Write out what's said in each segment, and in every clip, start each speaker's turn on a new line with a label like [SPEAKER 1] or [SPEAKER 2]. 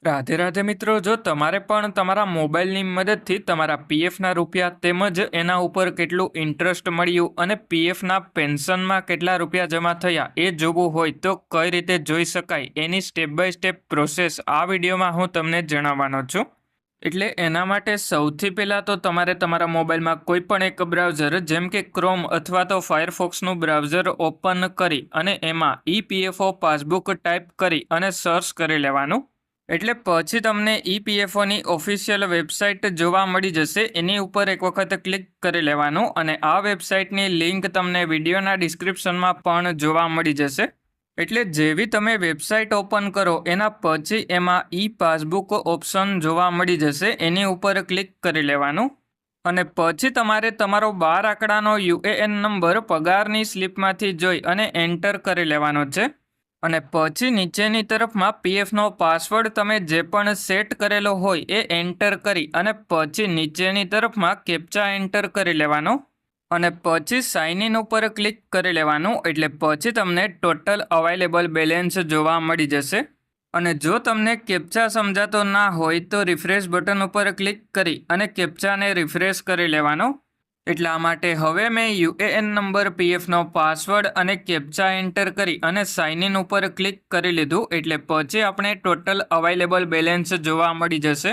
[SPEAKER 1] રાધે રાધે મિત્રો, જો તમારે પણ તમારા મોબાઈલની મદદથી તમારા પીએફના રૂપિયા તેમજ એના ઉપર કેટલું ઇન્ટરેસ્ટ મળ્યું અને પીએફના પેન્શનમાં કેટલા રૂપિયા જમા થયા એ જોવું હોય તો કઈ રીતે જોઈ શકાય એની સ્ટેપ બાય સ્ટેપ પ્રોસેસ આ વિડીયોમાં હું તમને જણાવવાનો છું. એટલે એના માટે સૌથી પહેલાં તો તમારે તમારા મોબાઈલમાં કોઈ પણ એક બ્રાઉઝર જેમ કે ક્રોમ અથવા તો ફાયરફોક્સનું બ્રાઉઝર ઓપન કરી અને એમાં ઈપીએફઓ પાસબુક ટાઈપ કરી અને સર્ચ કરી લેવાનું. એટલે પછી તમને ઈપીએફઓની ઓફિશિયલ વેબસાઇટ જોવા મળી જશે. એની ઉપર એક વખત ક્લિક કરી લેવાનું અને આ વેબસાઇટની લિંક તમને વિડીયોના ડિસ્ક્રિપ્શનમાં પણ જોવા મળી જશે. એટલે જેવી તમે વેબસાઇટ ઓપન કરો એના પછી એમાં ઈ પાસબુક ઓપ્શન જોવા મળી જશે. એની ઉપર ક્લિક કરી લેવાનું અને પછી તમારે તમારો 12 આંકડાનો યુએએન નંબર પગારની સ્લિપમાંથી જોઈ અને એન્ટર કરી લેવાનો છે. અને પછી નીચેની તરફમાં પીએફનો પાસવર્ડ તમે જે પણ સેટ કરેલો હોય એ એન્ટર કરી અને પછી નીચેની તરફમાં કેપ્ચા એન્ટર કરી લેવાનો અને પછી સાઇન ઇન ઉપર ક્લિક કરી લેવાનું. એટલે પછી તમને ટોટલ અવાઇલેબલ બેલેન્સ જોવા મળી જશે. અને જો તમને કેપ્ચા સમજાતો ના હોય તો રિફ્રેશ બટન ઉપર ક્લિક કરી અને કેપ્ચાને રિફ્રેશ કરી લેવાનો. એટલા માટે હવે મેં યુએએન નંબર, પીએફનો પાસવર્ડ અને કેપ્ચા એન્ટર કરી અને સાઇન ઇન ઉપર ક્લિક કરી લીધું. એટલે પછી આપણે ટોટલ અવાઇલેબલ બેલેન્સ જોવા મળી જશે.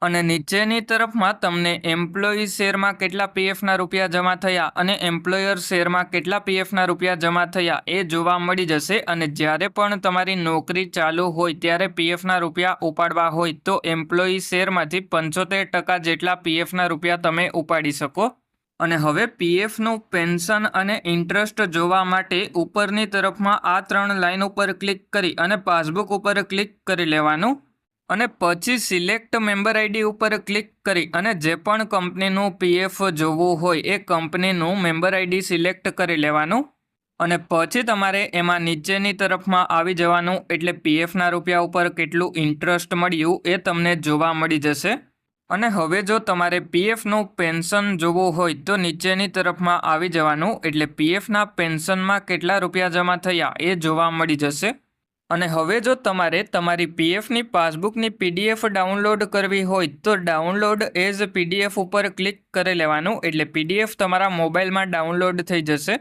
[SPEAKER 1] અને નીચેની તરફમાં તમને એમ્પ્લોયી શેરમાં કેટલા પીએફના રૂપિયા જમા થયા અને એમ્પ્લોયર શેરમાં કેટલા પીએફના રૂપિયા જમા થયા એ જોવા મળી જશે. અને જ્યારે પણ તમારી નોકરી ચાલુ હોય ત્યારે પીએફના રૂપિયા ઉપાડવા હોય તો એમ્પ્લોયી શેરમાંથી 75% જેટલા પીએફના રૂપિયા તમે ઉપાડી શકો. અને હવે પીએફનું પેન્શન અને ઇન્ટરેસ્ટ જોવા માટે ઉપરની તરફમાં આ 3 લાઇન ઉપર ક્લિક કરી અને પાસબુક ઉપર ક્લિક કરી લેવાનું અને પછી સિલેક્ટ મેમ્બર આઈડી ઉપર ક્લિક કરી અને જે પણ કંપનીનું પીએફ જોવું હોય એ કંપનીનું મેમ્બર આઈડી સિલેક્ટ કરી લેવાનું. અને પછી તમારે એમાં નીચેની તરફમાં આવી જવાનું. એટલે પીએફના રૂપિયા ઉપર કેટલું ઇન્ટરેસ્ટ મળ્યું એ તમને જોવા મળી જશે. અને હવે જો તમારે પીએફનું પેન્શન જોવું હોય તો નીચેની તરફમાં આવી જવાનું. એટલે પીએફના પેન્શનમાં કેટલા રૂપિયા જમા થયા એ જોવા મળી જશે. અને હવે જો તમારે તમારી પીએફની પાસબુકની પીડીએફ ડાઉનલોડ કરવી હોય તો ડાઉનલોડ એઝ પીડીએફ ઉપર ક્લિક કરી લેવાનું. એટલે પીડીએફ તમારા મોબાઈલમાં ડાઉનલોડ થઈ જશે.